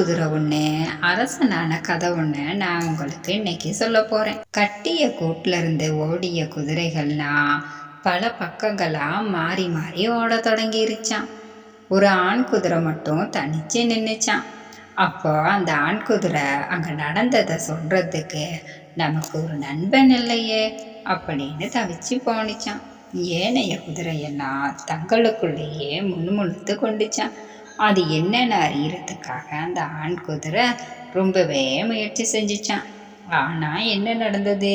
குதிரை ஒன்று அரசனான கதை ஒன்று நான் உங்களுக்கு இன்னைக்கு சொல்ல போகிறேன். கட்டிய கூட்டில் இருந்து ஓடிய குதிரைகள்லாம் பல பக்கங்களாக மாறி மாறி ஓட தொடங்கிருச்சான். ஒரு ஆண் குதிரை மட்டும் தனிச்சு நின்றுச்சான். அப்போ அந்த ஆண் குதிரை அங்கே நடந்ததை சொல்கிறதுக்கு நமக்கு ஒரு நண்பன் இல்லையே அப்படின்னு தவிச்சு போனிச்சான். ஏனைய குதிரையெல்லாம் தங்களுக்குள்ளேயே முணுமுணுத்து கொண்டுச்சான். அது என்னென்ன அறியறதுக்காக அந்த ஆண் குதிரை ரொம்பவே முயற்சி செஞ்சிச்சான். ஆனால் என்ன நடந்தது?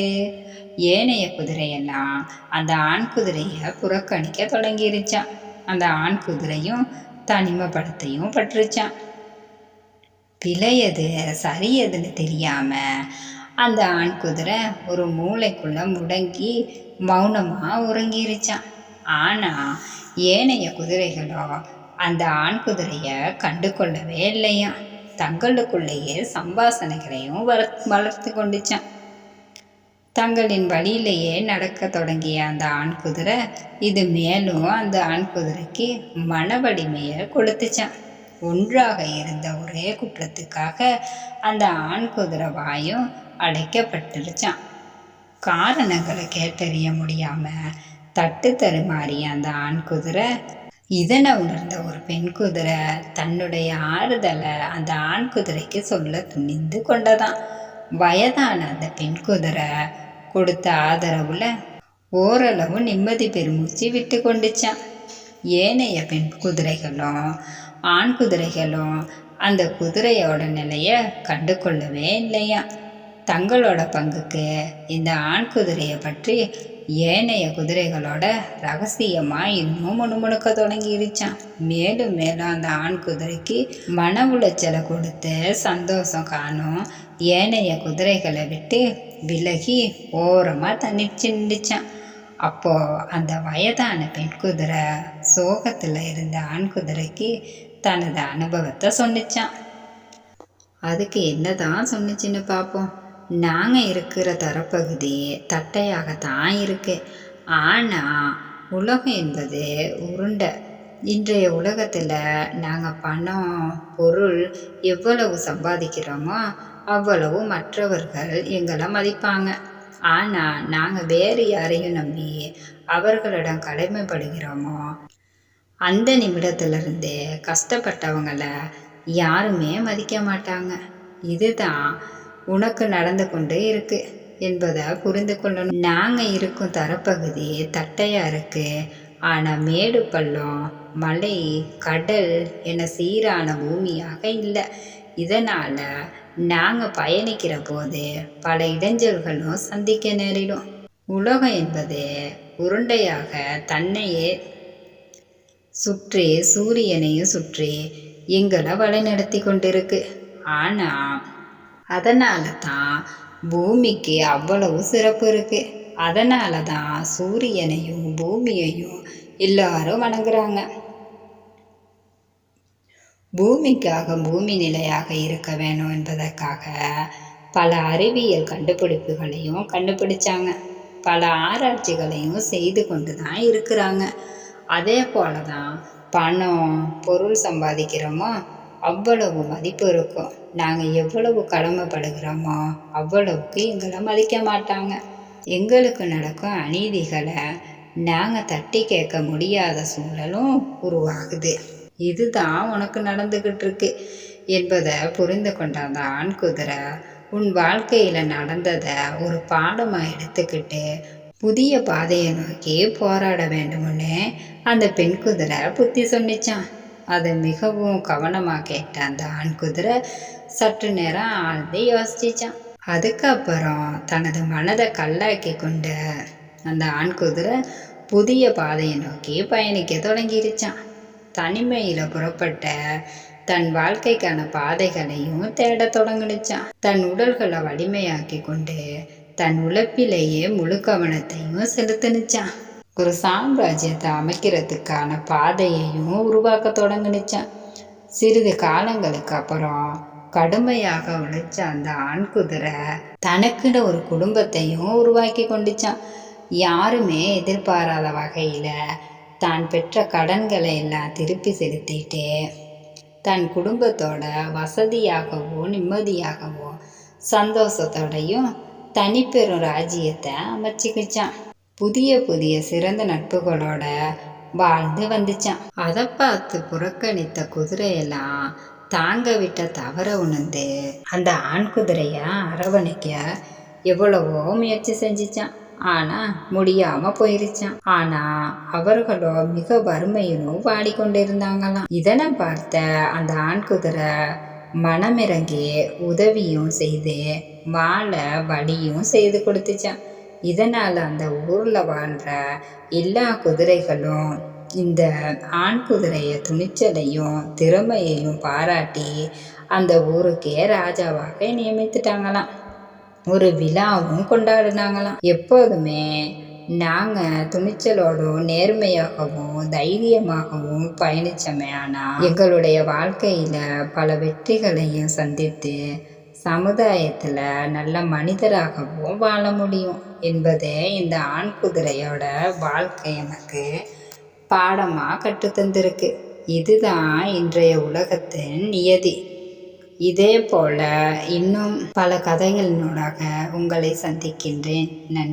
ஏனைய குதிரையெல்லாம் அந்த ஆண் குதிரையை புறக்கணிக்க தொடங்கிருச்சான். அந்த ஆண் குதிரையும் தனிமைப்படுத்தையும் பற்றுச்சான். பிழையது சரியதுன்னு தெரியாம அந்த ஆண் குதிரை ஒரு மூளைக்குள்ள முடங்கி மௌனமா உறங்கிருச்சான். ஆனா ஏனைய குதிரைகளோ அந்த ஆண் குதிரைய கண்டு கொள்ளவே இல்லையா. தங்களுக்குள்ளேயே சம்பாசனைகளையும் வளர்த்து கொண்டுச்சான். தங்களின் வழியிலேயே நடக்க தொடங்கிய அந்த ஆண் குதிரை இது மேலும் அந்த ஆண் குதிரைக்கு மன வலிமையை கொடுத்துச்சான். ஒன்றாக இருந்த ஒரே குற்றத்துக்காக அந்த ஆண் குதிரை வாயும் அடைக்கப்பட்டுருச்சான். காரணங்களை கேட்டறிய முடியாம தட்டு தருமாறிய அந்த ஆண் குதிரை இதனை உணர்ந்த ஒரு பெண் குதிரை தன்னுடைய ஆறுதலை அந்த ஆண் குதிரைக்கு சொல்ல துணிந்து கொண்டதான். வயதான அந்த பெண் குதிரை கொடுத்த ஆதரவுல ஓரளவு நிம்மதி பெருமூச்சு விட்டு கொண்டுச்சான். ஏனைய பெண் குதிரைகளும் ஆண் குதிரைகளும் அந்த குதிரையோட நிலைய கண்டு கொள்ளவே இல்லையா. தங்களோட பங்குக்கு இந்த ஆண் குதிரையை பற்றி ஏனைய குதிரைகளோட ரகசியமா இன்னும் முணுமுணுக்க தொடங்கிருச்சான். மேலும் மேலும் அந்த ஆண் குதிரைக்கு மன உளைச்சலை கொடுத்து சந்தோஷம் காணும் ஏனைய குதிரைகளை விட்டு விலகி ஓரமா தனிச்சு நின்றுச்சான். அப்போ அந்த வயதான பெண் குதிரை சோகத்துல இருந்த ஆண் குதிரைக்கு தனது அனுபவத்தை சொன்னிச்சான். அதுக்கு என்னதான் சொன்னிச்சுன்னு பார்ப்போம். நாங்கள் இருக்கிற தரப்பகுதி தட்டையாகத்தான் இருக்கு. ஆனால் உலகம் என்பது உருண்டை. இன்றைய உலகத்தில் நாங்கள் பணம் பொருள் எவ்வளவு சம்பாதிக்கிறோமோ அவ்வளவு மற்றவர்கள் எங்களை மதிப்பாங்க. ஆனால் நாங்கள் வேறு யாரையும் நம்பி அவர்களிடம் கடமைப்படுகிறோமோ அந்த நிமிடத்திலிருந்து கஷ்டப்பட்டவங்களை யாருமே மதிக்க மாட்டாங்க. இதுதான் உனக்கு நடந்து கொண்டு இருக்கு என்பதை புரிந்து கொள்ளணும். நாங்கள் இருக்கும் தரப்பகுதி தட்டையாக இருக்கு. ஆனால் மேடு பள்ளம் மலை கடல் என சீரான பூமியாக இல்லை. இதனால் நாங்கள் பயணிக்கிற போது பல இடைஞ்சல்களும் சந்திக்க நேரிடும். உலகம் என்பது உருண்டையாக தன்னையே சுற்றி சூரியனையும் சுற்றி எங்களை வழிநடத்தி கொண்டிருக்கு. ஆனால் அதனால தான் பூமிக்கு அவ்வளவு சிறப்பு இருக்கு. அதனால தான் சூரியனையும் பூமியையும் எல்லாரும் வணங்குறாங்க. பூமிக்காக பூமி நிலையாக இருக்க வேணும் என்பதற்காக பல அறிவியல் கண்டுபிடிப்புகளையும் கண்டுபிடிச்சாங்க. பல ஆராய்ச்சிகளையும் செய்து கொண்டு தான் இருக்கிறாங்க. அதே போல தான் பணம் பொருள் சம்பாதிக்கிறோமோ அவ்வளவு மதிப்பு இருக்கும். நாங்கள் எவ்வளவு கடமைப்படுகிறோமோ அவ்வளவுக்கு எங்களை மதிக்க மாட்டாங்க. எங்களுக்கு நடக்கும் அநீதிகளை நாங்கள் தட்டி கேட்க முடியாத சூழலும் உருவாகுது. இதுதான் உனக்கு நடந்துக்கிட்டு இருக்கு என்பதை புரிந்து கொண்ட அந்த ஆண் குதிரை உன் வாழ்க்கையில் நடந்ததை ஒரு பாடமாக எடுத்துக்கிட்டு புதிய பாதையை நோக்கி போராட வேண்டும்னு அந்த பெண் குதிரை புத்தி சொன்னிச்சான். அதை மிகவும் கவனமாக கேட்ட அந்த ஆண் குதிரை சற்று நேரம் ஆழ்ந்து யோசிச்சான். அதுக்கப்புறம் தனது மனதை கல்லாக்கி கொண்ட அந்த ஆண் குதிரை புதிய பாதையை நோக்கி பயணிக்க தொடங்கிருச்சான். தனிமையில் புறப்பட்ட தன் வாழ்க்கைக்கான பாதைகளையும் தேட தொடங்கிச்சான். தன் உடல்களை வலிமையாக்கி கொண்டு தன் உழைப்பிலேயே முழு கவனத்தையும் செலுத்தினுச்சான். ஒரு சாம்ராஜ்யத்தை அமைக்கிறதுக்கான பாதையையும் உருவாக்க தொடங்கினுச்சான். சிறிது காலங்களுக்கு அப்புறம் கடுமையாக உழைச்ச அந்த ஆண் குதிரை தனக்குன்னு ஒரு குடும்பத்தையும் உருவாக்கி கொண்டுச்சான். யாருமே எதிர்பாராத வகையில் தான் பெற்ற கடன்களை எல்லாம் திருப்பி செலுத்திட்டு தன் குடும்பத்தோட வசதியாகவும் நிம்மதியாகவும் சந்தோஷத்தோடையும் தனிப்பெரும் ராஜ்யத்தை அமைச்சிக்கிச்சான். புதிய புதிய சிறந்த நட்புகளோட வாழ்ந்து வந்துச்சான். அதை பார்த்து புறக்கணித்த குதிரையெல்லாம் தாங்க விட்ட தவற உணர்ந்து அந்த ஆண் குதிரைய அரவணைக்க எவ்வளவோ முயற்சி செஞ்சிச்சான். ஆனா முடியாம போயிருச்சான். ஆனா அவர்களோ மிக வறுமையிலும் வாடிக்கொண்டிருந்தாங்களாம். இதனை பார்த்த அந்த ஆண் குதிரை மனமிறங்கி உதவியும் செய்து வாழ வழியும் செய்து கொடுத்துச்சான். இதனால அந்த ஊர்ல வாழ்ற எல்லா குதிரைகளும் இந்த ஆண் குதிரைய துணிச்சலையும் திறமையையும் பாராட்டி அந்த ஊருக்கே ராஜாவாக நியமித்துட்டாங்களாம். ஒரு விழாவும் கொண்டாடினாங்களாம். எப்போதுமே நாங்க துணிச்சலோடும் நேர்மையாகவும் தைரியமாகவும் பயணிச்சோமே, ஆனா எங்களுடைய வாழ்க்கையில பல வெற்றிகளையும் சந்தித்து சமுதாயத்துல நல்ல மனிதராகவும் வாழ முடியும் என்பதே இந்த ஆண் குதிரையோட வாழ்க்கை எனக்கு பாடமா கற்றுத்தந்திருக்கு. இதுதான் இன்றைய உலகத்தின் நியதி. இதே போல இன்னும் பல கதைகளினூடாக உங்களை சந்திக்கின்றேன். நன்றி.